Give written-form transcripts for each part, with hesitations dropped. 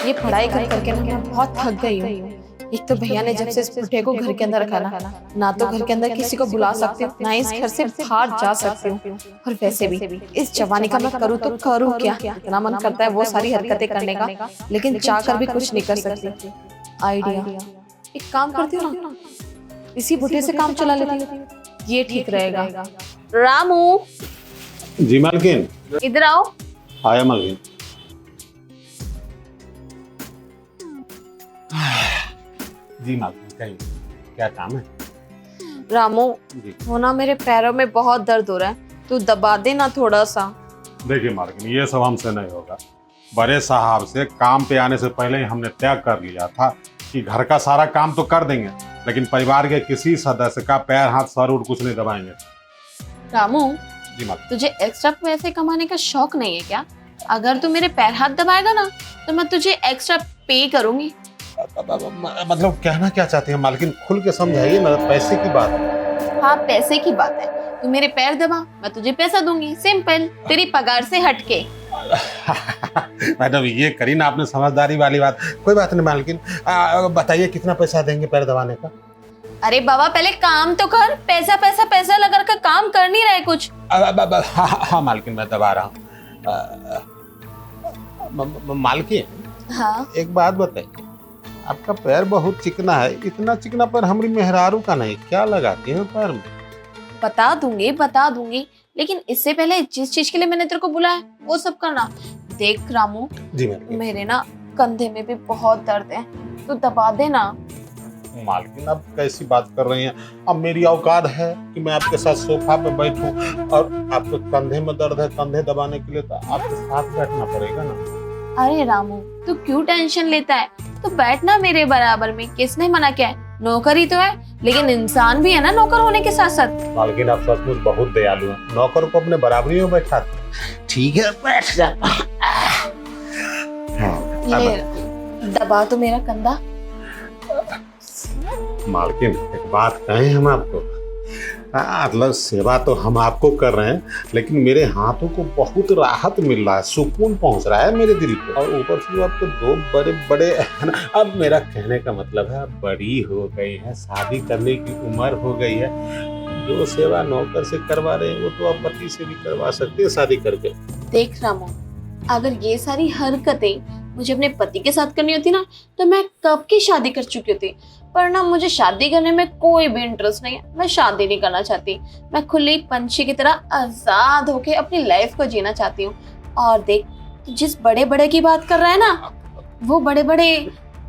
ये पढ़ाई कर करके ना मैं बहुत थक गई हूँ। एक तो भैया ने जब से इस बुढ़े को घर के अंदर रखा ना तो घर के अंदर किसी को बुला सकती हूँ, ना इस घर से बाहर जा सकती हूँ। और वैसे भी इस जवानी का मैं करूँ तो करूँ क्या? इतना मन करता है वो सारी हरकतें करने का, लेकिन चाह कर भी कुछ नहीं कर सकती। आइडिया, एक काम करती हूँ ना, इसी बुढ़े से काम चला लेती हूँ, ये ठीक रहेगा। रामू जी मालकिन। इधर आओ। आया मालकिन। जी मालकिन, कहिए क्या काम है? रामू जी वो ना मेरे पैरों में बहुत दर्द हो रहा है, तू दबा दे ना थोड़ा सा। देखिए मालकिन, ये सब हमसे नहीं होगा। बड़े साहब से काम पे आने से पहले ही हमने तय कर लिया था कि घर का सारा काम तो कर देंगे, लेकिन परिवार के किसी सदस्य का पैर हाथ सर उठ कुछ नहीं दबाएंगे। रामू जी मालकिन। तुझे एक्स्ट्रा पैसे कमाने का शौक नहीं है क्या? अगर तू मेरे पैर हाथ दबाएगा ना तो मैं तुझे एक्स्ट्रा पे करूंगी। मतलब कहना क्या चाहते हैं मालकिन, खुल के समझाइए ना, पैसे की बात है। हाँ पैसे की बात है, तू मेरे पैर दबा मैं तुझे पैसा दूंगी, सिंपल, तेरी पगार से हटके। मैडम ये करी ना आपने समझदारी वाली बात। कोई बात नहीं मालकिन, बताइए कितना पैसा देंगे पैर दबाने का? अरे बाबा पहले काम तो कर, पैसा पैसा पैसा लगा कर काम कर नहीं रहे कुछ। हाँ मालकिन मैं दबा रहा हूँ। मालकिन हाँ एक बात बताइए, आपका पैर बहुत चिकना है, इतना चिकना पैर हमारी मेहरारू का नहीं, क्या लगाती है पैर में? बता दूंगी, लेकिन इससे पहले जिस चीज के लिए मैंने तेरे को बुलाया वो सब करना। देख रामू जी मालकिन। मेरे ना कंधे में भी बहुत दर्द है, तू दबा दे ना। मालकिन आप कैसी बात कर रही हैं? अब मेरी औकात है कि मैं आपके साथ सोफा पे बैठूं और आपके कंधे में दर्द है, कंधे दबाने के लिए तो आपके साथ बैठना पड़ेगा ना। अरे रामू तू क्यों टेंशन लेता है, तो बैठना मेरे बराबर में, किसने मना किया है? नौकर ही तो है, लेकिन इंसान भी है ना नौकर होने के साथ साथ। मालकिन आप सचमुच बहुत दयालु हैं, नौकर को अपने बराबरी में बैठाते। ठीक है बैठ जा। ये दबा तो मेरा कंधा। मालकिन एक बात कहें हम आपको, मतलब सेवा तो हम आपको कर रहे हैं, लेकिन मेरे हाथों को बहुत राहत मिल रहा है, सुकून पहुंच रहा है मेरे दिल को। और ऊपर से आपको दो बड़े बड़े, अब मेरा कहने का मतलब है बड़ी हो गई है, शादी करने की उम्र हो गई है, जो सेवा नौकर से करवा रहे हैं वो तो आप पति से भी करवा सकते हैं शादी करके। देख रामू अगर ये सारी हरकतें मुझे अपने पति के साथ करनी होती ना तो मैं कब की शादी कर चुकी होती, पर ना मुझे शादी करने में कोई भी इंटरेस्ट नहीं है, मैं शादी नहीं करना चाहती। मैं खुली पंछी की तरह आजाद होके अपनी लाइफ को जीना चाहती हूँ। और देख जिस बड़े बड़े की बात कर रहा है ना, वो बड़े बड़े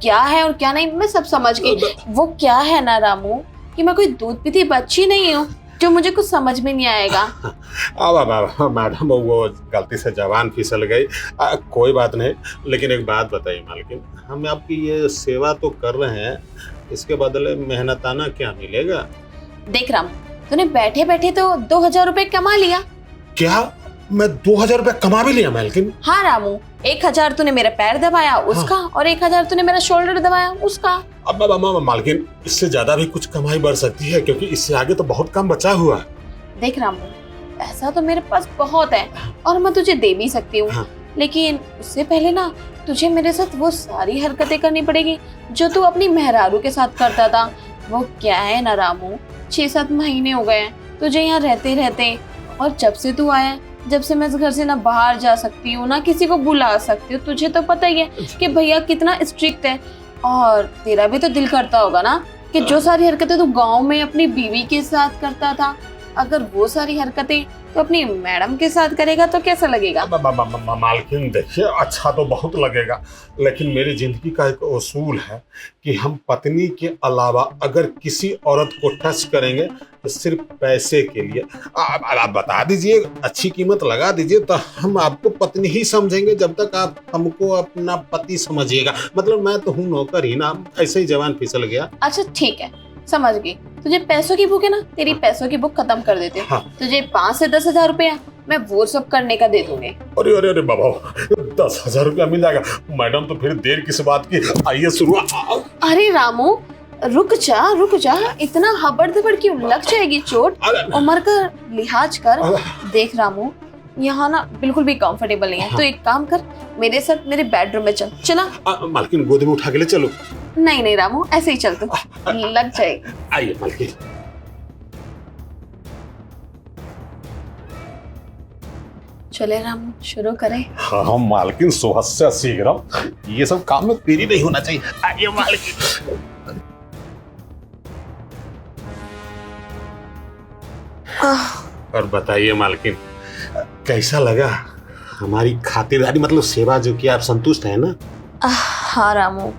क्या है और क्या नहीं मैं सब समझ गई। वो क्या है ना रामू कि मैं कोई दूध पीती बच्ची नहीं हूँ जो मुझे कुछ समझ में नहीं आएगा। अब मैडम वो गलती से जबान फिसल गई, कोई बात नहीं। लेकिन एक बात बताइए मालकिन, हम आपकी ये सेवा तो कर रहे हैं, इसके बदले मेहनताना क्या मिलेगा? देख रामू तूने बैठे बैठे तो 2000 रुपए कमा लिया। क्या मैं 2000 रुपया कमा भी लिया मालकिन? हाँ रामू 1000 तूने मेरा पैर दबाया उसका, हाँ। और 1000 तूने मेरा शोल्डर दबाया उसका। अब मालकिन इससे ज्यादा भी कुछ कमाई बढ़ सकती है, क्योंकि इससे आगे तो बहुत कम बचा हुआ है। देख रामू पैसा तो मेरे पास बहुत है और मैं तुझे दे भी सकती हूँ, हाँ। लेकिन उससे पहले ना तुझे मेरे साथ वो सारी हरकतें करनी पड़ेगी जो तू अपनी मेहरारू के साथ करता था। वो क्या है ना रामू 6-7 महीने हो गए तुझे यहाँ रहते रहते, और जब से तू आया, जब से मैं इस घर से ना बाहर जा सकती हूँ ना किसी को बुला सकती हूँ, तुझे तो पता ही है कि भैया कितना स्ट्रिक्ट है। और तेरा भी तो दिल करता होगा ना कि जो सारी हरकतें तू गांव में अपनी बीवी के साथ करता था, अगर वो सारी हरकतें तो अपनी मैडम के साथ करेगा तो कैसा लगेगा? मालकिन देखिए अच्छा तो बहुत लगेगा, लेकिन मेरी जिंदगी का एक उसूल है कि हम पत्नी के अलावा अगर किसी औरत को टच करेंगे तो सिर्फ पैसे के लिए। आप बता दीजिए, अच्छी कीमत लगा दीजिए तो हम आपको पत्नी ही समझेंगे जब तक आप हमको अपना पति समझिएगा। मतलब मैं तो हूँ नौकर ही ना, ऐसे ही जवान फिसल गया। अच्छा ठीक है समझ गई, तुझे पैसों की भूख है ना, तेरी पैसों की भूख खत्म कर देते हैं। हाँ। तुझे 5 से 10,000 रुपया मैं वो सब करने का दे दूंगी। अरे अरे अरे बाबा 10,000 रुपया मिल जाएगा मैडम, तो फिर देर किस बात की, आइए शुरू। अरे रामू रुक जा, इतना हबड़ दबड़ क्यों, लग जाएगी चोट, उम्र का लिहाज कर। देख रामू यहाँ ना बिल्कुल भी कंफर्टेबल नहीं है। हाँ। तो एक काम कर, मेरे साथ मेरे बेडरूम में चल। चला? मालकिन गोद में उठा के ले चलो। नहीं नहीं रामू, ऐसे ही चल तू, लग जाएगी। आइए मालकिन। चले रामू, शुरू करें। हाँ मालकिन, सुहस्या शीघ्रम, ये सब काम में देरी नहीं होना चाहिए। आइए मालकिन। और बताइए मालकिन, कैसा लगा हमारी खातिरदारी, मतलब सेवा जो की, आप संतुष्ट है ना? हाँ रामू,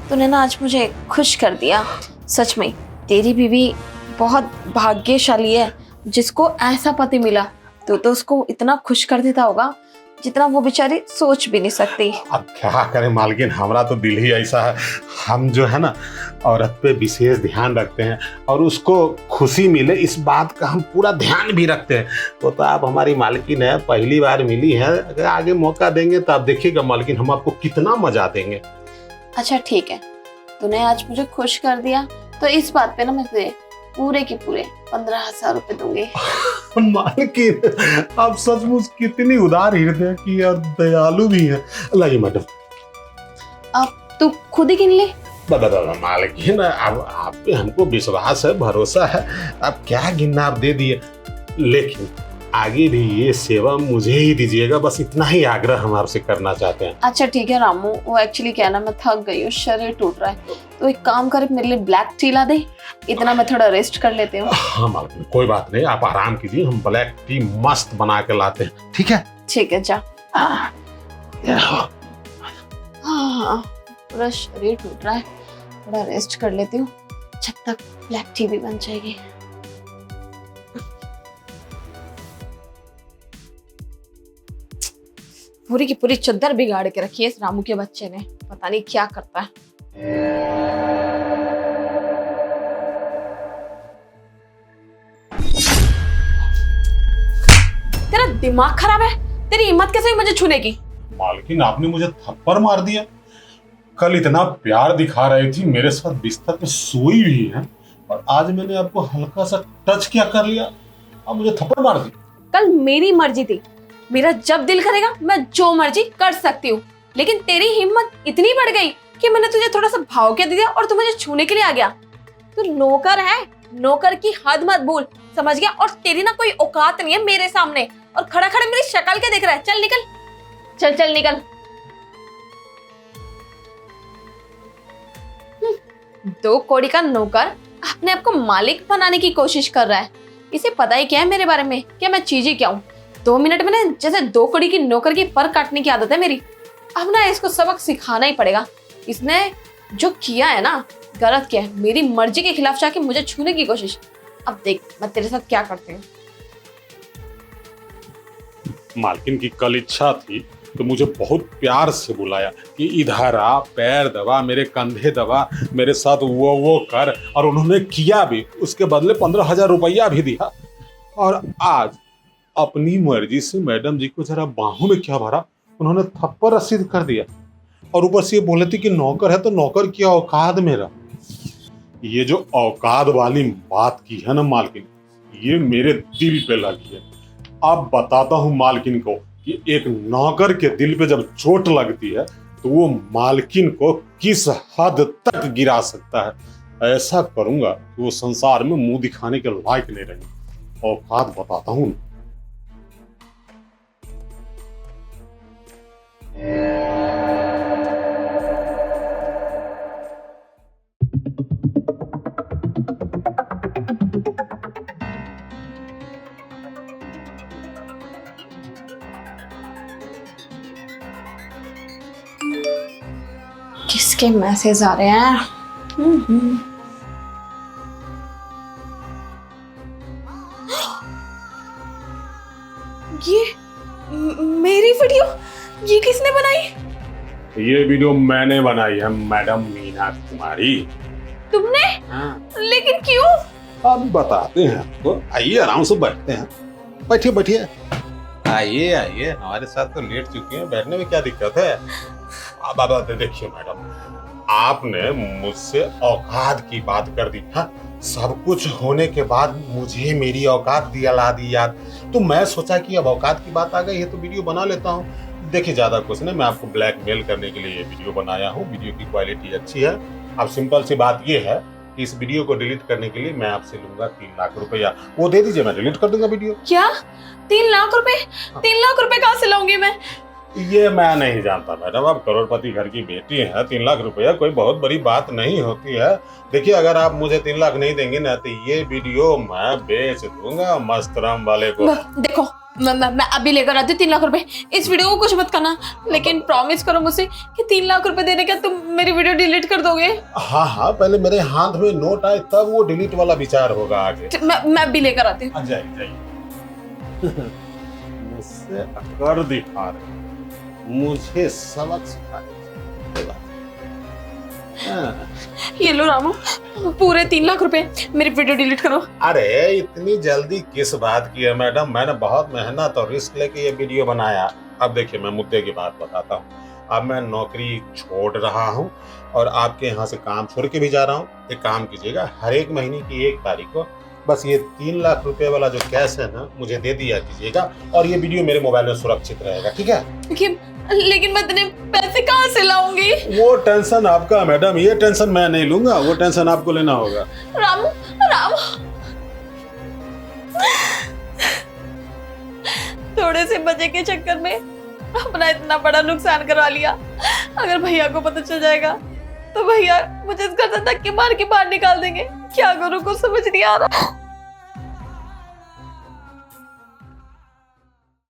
तूने ना आज मुझे खुश कर दिया। सच में तेरी बीवी बहुत भाग्यशाली है जिसको ऐसा पति मिला। तो उसको इतना खुश कर देता होगा जितना वो बेचारी सोच भी नहीं सकती। अब क्या करें मालकिन, हमारा तो दिल ही ऐसा है। हम जो है ना, औरत पे विशेष ध्यान रखते हैं और उसको खुशी मिले इस बात का हम पूरा ध्यान भी रखते हैं। तो आप हमारी मालकिन है, पहली बार मिली है, अगर आगे मौका देंगे तो आप देखिएगा मालकिन, हम आपको कितना मजा देंगे। अच्छा ठीक है, तूने आज मुझे खुश कर दिया तो इस बात पे ना मैं तुझे पूरे के पूरे 15,000 रुपए दूंगी। मालकिन आप सचमुच कितनी उदार हृदय की और दयालु भी हैं। लाइए मैडम। अब तू खुद ही गिन ले। मालकिन अब आप पे हमको विश्वास है, भरोसा है, अब क्या गिनना आप दे दिए, लेकिन आगे भी ये सेवा मुझे ही दीजिएगा, बस इतना ही आग्रह हम आपसे करना चाहते हैं। अच्छा ठीक है रामू, वो एक्चुअली क्या है ना, मैं थक गई हूँ, शरीर टूट रहा है, तो एक काम कर मेरे लिए ब्लैक टी ला दे, इतना मैं थोड़ा रेस्ट कर लेती हूँ। हाँ मालकिन, कोई बात नहीं, आप आराम कीजिए, हम ब्लैक टी मस्त बना के लाते हैं, ठीक है? ठीक है जा। हाँ, पूरा शरीर टूट रहा है, थोड़ा रेस्ट कर लेती हूँ, जब तक ब्लैक टी भी बन जाएगी। पूरी की पूरी चद्दर बिगाड़ के रखी है इस रामू के बच्चे ने, पता नहीं क्या करता है। तेरा दिमाग खराब है? तेरी हिम्मत कैसे हुई मुझे छूने की? मालकिन आपने मुझे थप्पड़ मार दिया। कल इतना प्यार दिखा रही थी, मेरे साथ बिस्तर पे सोई हुई है, और आज मैंने आपको हल्का सा टच क्या कर लिया, आप मुझे थप्पड़ मार दी। कल मेरी मर्जी थी, मेरा जब दिल करेगा मैं जो मर्जी कर सकती हूँ, लेकिन तेरी हिम्मत इतनी बढ़ गई कि मैंने तुझे थोड़ा सा भाव क्या दे दिया और तू मुझे छूने के लिए आ गया। तू नौकर है, नौकर की हद मत भूल, समझ गया? और तेरी ना कोई औकात नहीं है मेरे सामने, और खड़ा खड़ा मेरी शक्ल क्या देख रहा है? चल निकल, चल चल निकल। दो कौड़ी का नौकर अपने आप को मालिक बनाने की कोशिश कर रहा है। इसे पता ही क्या है मेरे बारे में, क्या मैं चीज ही क्या हूँ? 2 मिनट में ना जैसे 2 कौड़ी की नौकर की पर काटने की आदत है मेरी। अब ना इसको सबक सिखाना ही पड़ेगा। इसने जो किया है ना, गलत किया है, मेरी मर्जी के खिलाफ जाके मुझे छूने की कोशिश। अब देख मैं तेरे साथ क्या करती हूँ। मालकिन की कल इच्छा थी तो मुझे बहुत प्यार से बुलाया कि इधर आ, पैर दबा, मेरे कंधे दबा, मेरे साथ वो कर, और उन्होंने किया भी, उसके बदले 15,000 रुपया भी दिया। और आज अपनी मर्जी से मैडम जी को जरा बाहों में क्या भरा, उन्होंने थप्पड़ रसीद कर दिया, और ऊपर से ये बोले थे कि नौकर है तो नौकर की औकात मेरा। ये जो औकात वाली बात की है ना मालकिन, ये मेरे दिल पे लगी है। अब बताता हूँ मालकिन को कि एक नौकर के दिल पे जब चोट लगती है तो वो मालकिन को किस हद तक गिरा सकता है। ऐसा करूंगा कि वो संसार में मुंह दिखाने के लायक नहीं रहेंगे। औकात बताता हूँ। किसके मैसेज आ रहे हैं? ये मेरी वीडियो, ये किसने बनाई? ये वीडियो मैंने बनाई है मैडम मीना कुमारी। तुमने? हाँ। लेकिन क्यों? अब बताते हैं आपको, आइए आराम से बैठते हैं। बैठिए बैठिए, आइए आइए, हमारे साथ तो लेट चुके हैं, बैठने में क्या दिक्कत है? अब देखिए मैडम, आपने मुझसे औकात की बात कर दी था, सब कुछ होने के बाद मुझे मेरी औकात दिला दी याद। तो मैं सोचा कि अब औकात की बात आ गई है तो वीडियो बना लेता हूँ। देखिए ज़्यादा कुछ नहीं, मैं आपको ब्लैकमेल करने के लिए ये वीडियो बनाया हूँ। वीडियो की क्वालिटी अच्छी है। अब सिंपल सी बात ये है कि इस वीडियो को डिलीट करने के लिए मैं आपसे लूंगा 3 लाख रुपया। वो दे दीजिए, मैं डिलीट कर दूंगा वीडियो। क्या 3 लाख रुपए? 3 लाख रुपए कहाँ से लाऊंगी मैं? ये मैं नहीं जानता मैडम, आप करोड़पति घर की बेटी हैं। 3 लाख रुपया कोई बहुत बड़ी बात नहीं होती है। देखिए अगर आप मुझे 3 लाख नहीं देंगे ना तो ये वीडियो मैं बेच दूंगा मस्तराम वाले को। देखो मैं अभी लेकर आती हूँ 3 लाख रुपए। इस वीडियो को कुछ मत करना, लेकिन प्रॉमिस करो मुझसे कि 3 लाख रुपए देने का तुम मेरी वीडियो डिलीट कर दोगे। हाँ, पहले मेरे हाथ में नोट आए तब वो डिलीट वाला विचार होगा आगे। मैं अभी लेकर आती हूँ। जाइए मुझसे अकड़ दिखा रहे, मुझे सबक सिखा रहे। ये लो रामू, पूरे 3 लाख रुपए, मेरी वीडियो डिलीट करो। अरे इतनी जल्दी किस बात की है मैडम, मैंने बहुत मेहनत और रिस्क लेके ये वीडियो बनाया। अब देखिए मैं मुद्दे की बात बताता हूँ। अब मैं नौकरी छोड़ रहा हूँ और आपके यहाँ से काम छोड़ के भी जा रहा हूँ। एक काम कीजिएगा, हर एक महीने की 1 तारीख को बस ये 3 लाख रुपए वाला जो कैश है ना मुझे दे दिया कीजिएगा और ये वीडियो मेरे मोबाइल में सुरक्षित रहेगा, ठीक है? लेकिन मैं इतने पैसे कहाँ से लाऊंगी? वो टेंशन आपका मैडम, ये टेंशन मैं नहीं लूंगा, वो टेंशन आपको लेना होगा। रामू थोड़े से बचे के चक्कर में अपना इतना बड़ा नुकसान करवा लिया। अगर भैया को पता चल जाएगा तो भैया मुझे इस घर से धक्के मार के बाहर निकाल देंगे। क्या करूँ कुछ समझ नहीं आ रहा।